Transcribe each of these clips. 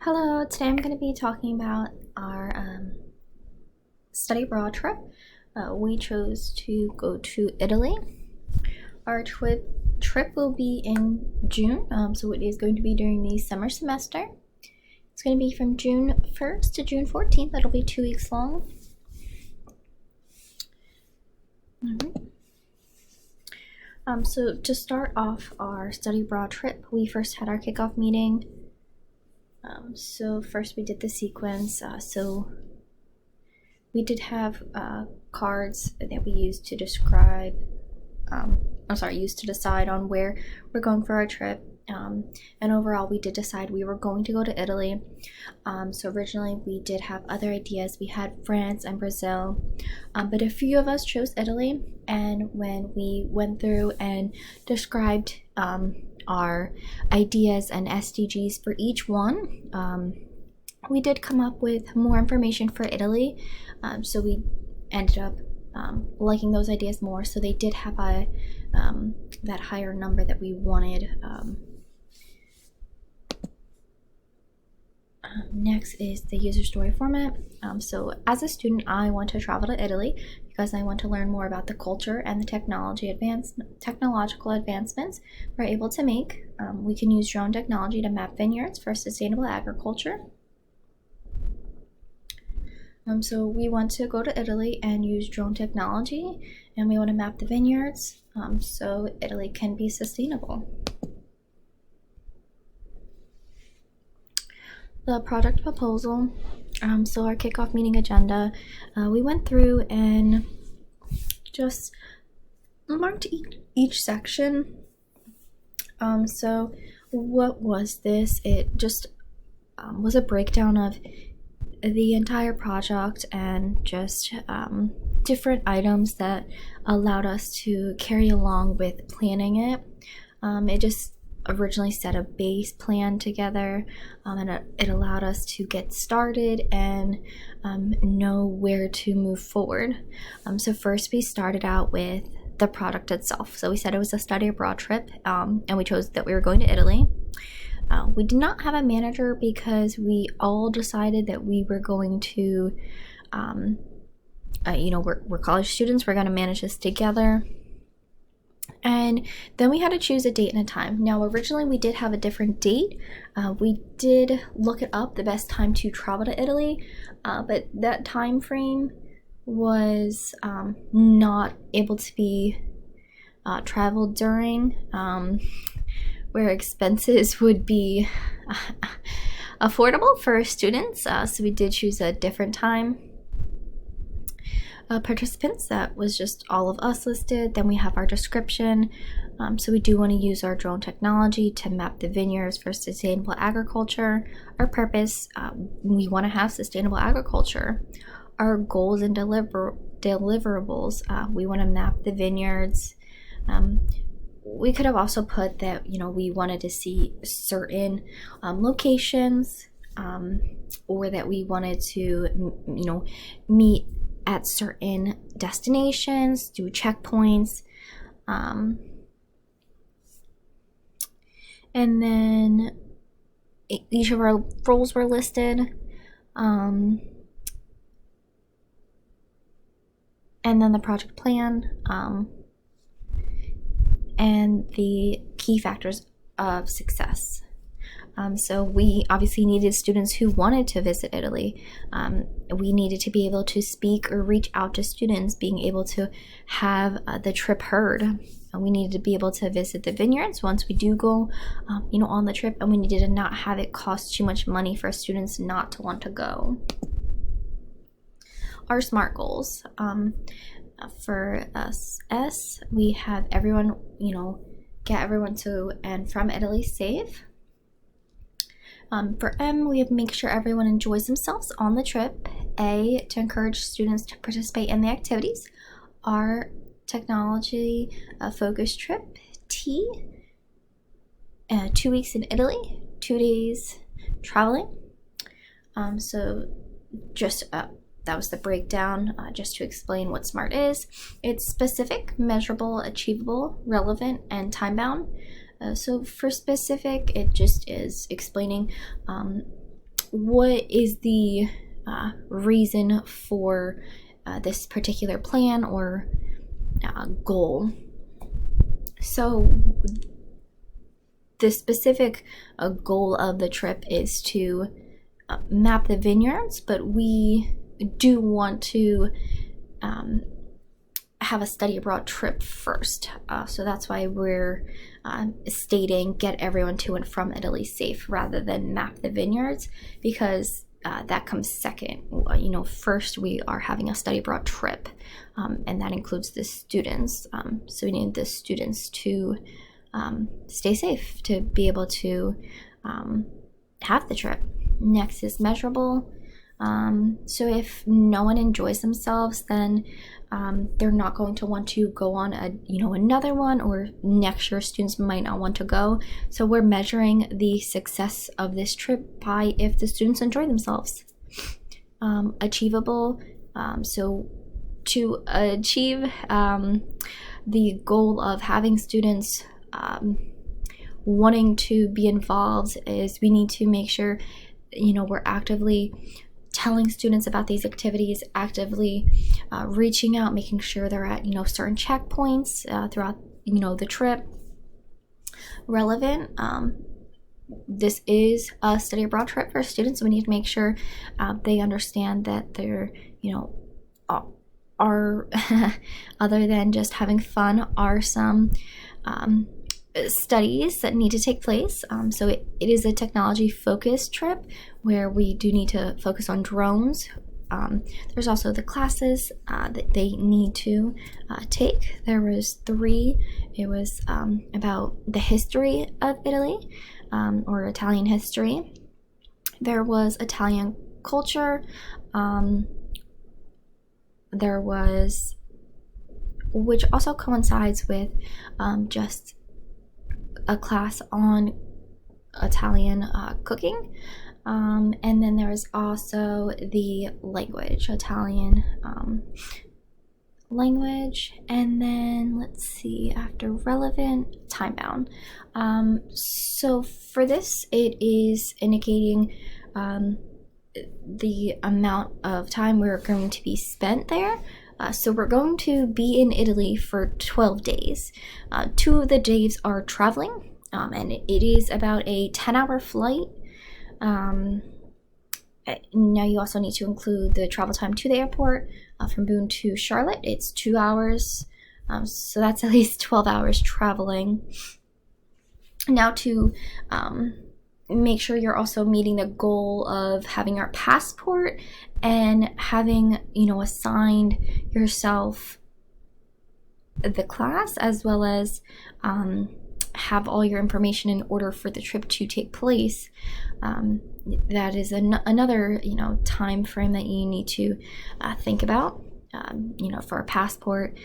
Hello, today I'm going to be talking about our study abroad trip. We chose to go to Italy. Our trip will be in June, so it is going to be during the summer semester. It's going to be from June 1st to June 14th. That'll be 2 weeks long. So to start off our study abroad trip, we first had our kickoff meeting. So first we did the sequence. So we did have cards that we used to describe, used to decide on where we're going for our trip. And overall, we did decide we were going to go to Italy. So originally, we did have other ideas. We had France and Brazil, but a few of us chose Italy. And when we went through and described our ideas and SDGs for each one, we did come up with more information for Italy. So we ended up liking those ideas more. So they did have that higher number that we wanted. Next is the user story format. So as a student, I want to travel to Italy because I want to learn more about the culture and the technological advancements we're able to make. We can use drone technology to map vineyards for sustainable agriculture. So we want to go to Italy and use drone technology, and we want to map the vineyards so Italy can be sustainable. The project proposal, so our kickoff meeting agenda, we went through and just marked each section. So what was this? It just was a breakdown of the entire project and just different items that allowed us to carry along with planning it. It just originally set a base plan together, and it allowed us to get started and know where to move forward. So first we started out with the product itself. So we said it was a study abroad trip, and we chose that we were going to Italy. We did not have a manager because we all decided that we were going to, we're college students, we're going to manage this together. And then we had to choose a date and a time. Now, originally we did have a different date. We did look it up, the best time to travel to Italy, but that time frame was not able to be traveled during, where expenses would be affordable for students. So we did choose a different time. Participants, that was just all of us listed. Then we have our description. So we do want to use our drone technology to map the vineyards for sustainable agriculture. Our purpose, we want to have sustainable agriculture. Our goals and deliverables, we want to map the vineyards. We could have also put that, we wanted to see certain locations, or that we wanted to, meet at certain destinations, do checkpoints, and then each of our roles were listed, and then the project plan, and the key factors of success. So we obviously needed students who wanted to visit Italy. We needed to be able to speak or reach out to students, being able to have the trip heard. We needed to be able to visit the vineyards once we do go, on the trip, and we needed to not have it cost too much money for students not to want to go. Our SMART goals. For us, we have everyone, get everyone to and from Italy safe. For M, we have make sure everyone enjoys themselves on the trip. A, to encourage students to participate in the activities. R, technology focused trip. T, 2 weeks in Italy, 2 days traveling. So just that was the breakdown, just to explain what SMART is. It's specific, measurable, achievable, relevant, and time-bound. So for specific, it just is explaining what is the reason for this particular plan or goal. So the specific goal of the trip is to map the vineyards, but we do want to have a study abroad trip first. So that's why we're stating get everyone to and from Italy safe rather than map the vineyards, because that comes second. First we are having a study abroad trip, and that includes the students. So we need the students to stay safe to be able to have the trip. Next is measurable. So if no one enjoys themselves, then they're not going to want to go on another one, or next year students might not want to go. So we're measuring the success of this trip by if the students enjoy themselves. Achievable. So to achieve the goal of having students wanting to be involved, is we need to make sure we're actively telling students about these activities, actively reaching out, making sure they're at certain checkpoints throughout the trip. Relevant. This is a study abroad trip for students, so we need to make sure they understand that they're are other than just having fun, are some studies that need to take place. So it is a technology focused trip where we do need to focus on drones. There's also the classes that they need to take. There was 3. It was about the history of Italy, or Italian history. There was Italian culture. There was, which also coincides with just a class on Italian cooking, and then there was also the language, Italian language, and then let's see, after relevant, time bound. So for this, it is indicating the amount of time we're going to be spent there. So we're going to be in Italy for 12 days. 2 of the days are traveling, and it is about a 10-hour flight. Now you also need to include the travel time to the airport from Boone to Charlotte. It's 2 hours, so that's at least 12 hours traveling. Now to make sure you're also meeting the goal of having your passport and having assigned yourself the class, as well as have all your information in order for the trip to take place. That is another time frame that you need to think about. For a passport,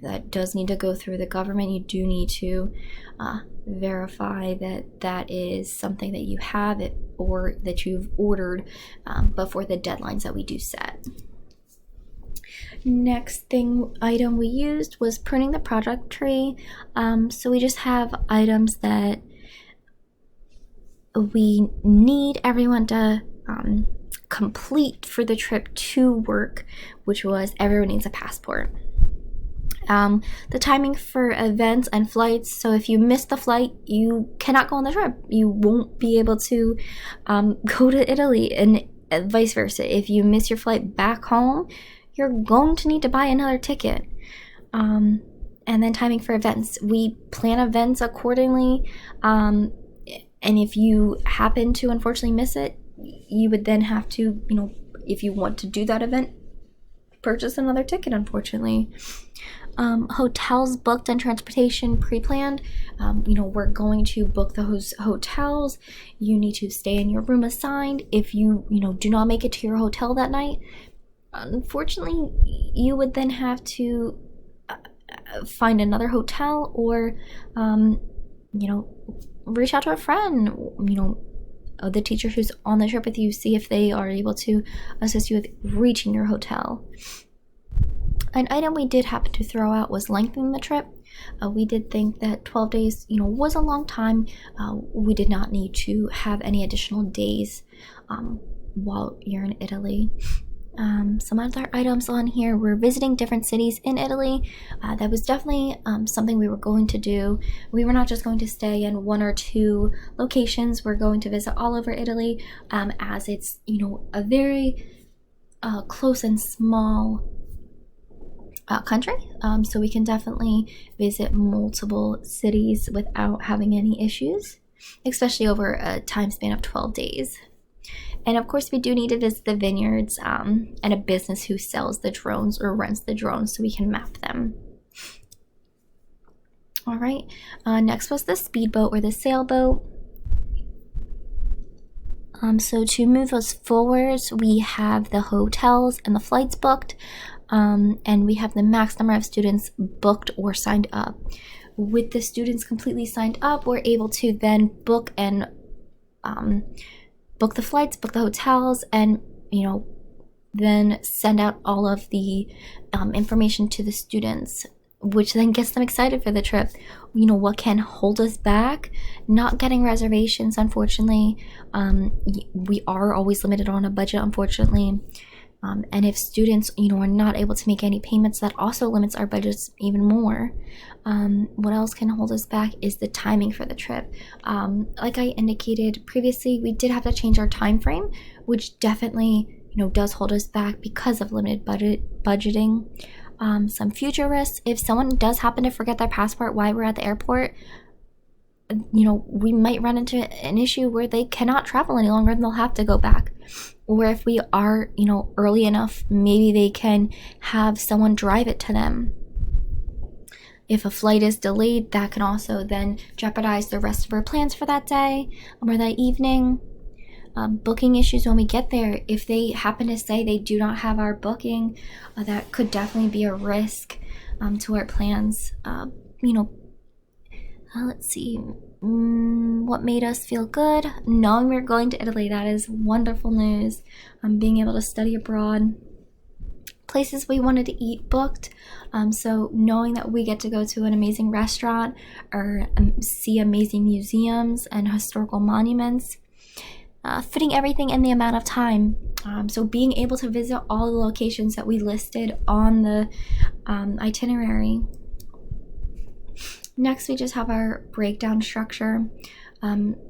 that does need to go through the government. You do need to verify that that is something that you have it or that you've ordered before the deadlines that we do set. Next item we used was pruning the project tree. So we just have items that we need everyone to complete for the trip to work, which was everyone needs a passport. The timing for events and flights. So if you miss the flight, you cannot go on the trip. You won't be able to go to Italy, and vice versa. If you miss your flight back home, you're going to need to buy another ticket. And then timing for events. We plan events accordingly. And if you happen to unfortunately miss it, you would then have to, if you want to do that event, purchase another ticket, unfortunately. Hotels booked and transportation pre-planned. We're going to book those hotels. You need to stay in your room assigned. If you do not make it to your hotel that night, unfortunately, you would then have to find another hotel, or reach out to a friend, the teacher who's on the trip with you, see if they are able to assist you with reaching your hotel. An item we did happen to throw out was lengthening the trip. We did think that 12 days, was a long time. We did not need to have any additional days while you're in Italy. Some other items on here were visiting different cities in Italy. That was definitely something we were going to do. We were not just going to stay in one or two locations. We're going to visit all over Italy, as it's, a very close and small country. So we can definitely visit multiple cities without having any issues, especially over a time span of 12 days. And of course, we do need to visit the vineyards and a business who sells the drones or rents the drones so we can map them. All right, next was the speedboat or the sailboat. So to move us forwards, we have the hotels and the flights booked, and we have the max number of students booked or signed up. With the students completely signed up, we're able to then book and book the flights, book the hotels, and then send out all of the information to the students, which then gets them excited for the trip. What can hold us back? Not getting reservations, unfortunately. We are always limited on a budget, unfortunately. And if students, are not able to make any payments, that also limits our budgets even more. What else can hold us back is the timing for the trip. Like I indicated previously, we did have to change our time frame, which definitely, does hold us back because of limited budgeting. Some future risks: if someone does happen to forget their passport while we're at the airport, we might run into an issue where they cannot travel any longer and they'll have to go back. Or if we are, early enough, maybe they can have someone drive it to them. If a flight is delayed, that can also then jeopardize the rest of our plans for that day or that evening. Booking issues when we get there. If they happen to say they do not have our booking, that could definitely be a risk to our plans. Let's see. What made us feel good? Knowing we're going to Italy. That is wonderful news. Being able to study abroad. Places we wanted to eat booked. So knowing that we get to go to an amazing restaurant or see amazing museums and historical monuments. Fitting everything in the amount of time. So being able to visit all the locations that we listed on the itinerary. Next, we just have our breakdown structure.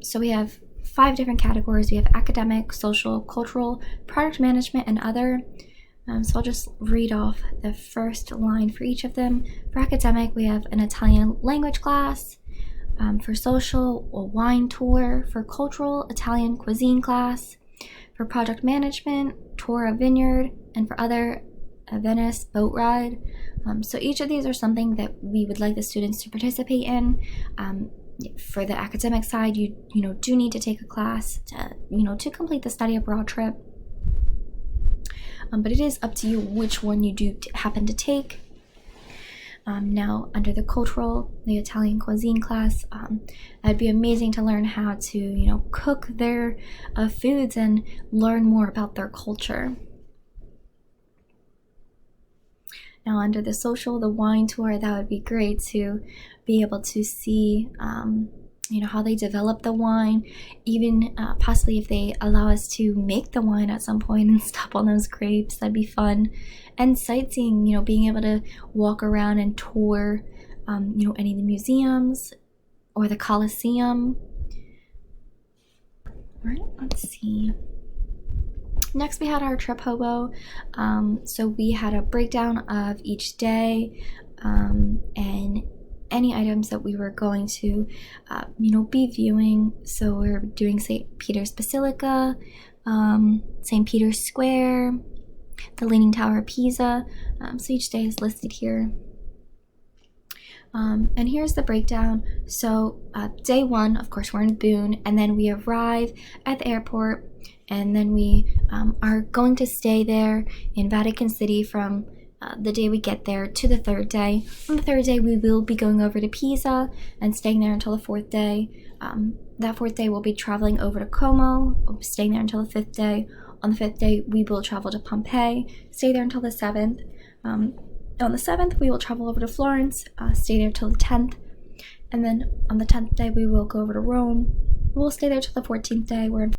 So we have 5 different categories. We have academic, social, cultural, product management, and other. So I'll just read off the first line for each of them. For academic, we have an Italian language class. For social, a wine tour. For cultural, Italian cuisine class. For project management, tour of vineyard. And for other, a Venice boat ride. So each of these are something that we would like the students to participate in. For the academic side, you do need to take a class to complete the study abroad trip. But it is up to you which one you do happen to take. Now, under the cultural, the Italian cuisine class, that'd be amazing to learn how to, cook their foods and learn more about their culture. Now, under the social, the wine tour, that would be great to be able to see, how they develop the wine, even possibly if they allow us to make the wine at some point and stop on those grapes, that'd be fun. And sightseeing, being able to walk around and tour, any of the museums or the Colosseum. All right, let's see. Next, we had our trip hobo. So we had a breakdown of each day and any items that we were going to, be viewing. So we're doing St. Peter's Basilica, St. Peter's Square, the Leaning Tower of Pisa. So each day is listed here. And here's the breakdown. So day 1, of course, we're in Boone, and then we arrive at the airport, and then we are going to stay there in Vatican City from the day we get there to the 3rd day. On the 3rd day, we will be going over to Pisa and staying there until the 4th day. That 4th day, we'll be traveling over to Como, staying there until the 5th day. On the 5th day, we will travel to Pompeii, stay there until the 7th. on the 7th, we will travel over to Florence, stay there till the 10th, and then on the 10th day, we will go over to Rome. We'll stay there till the 14th day. We're in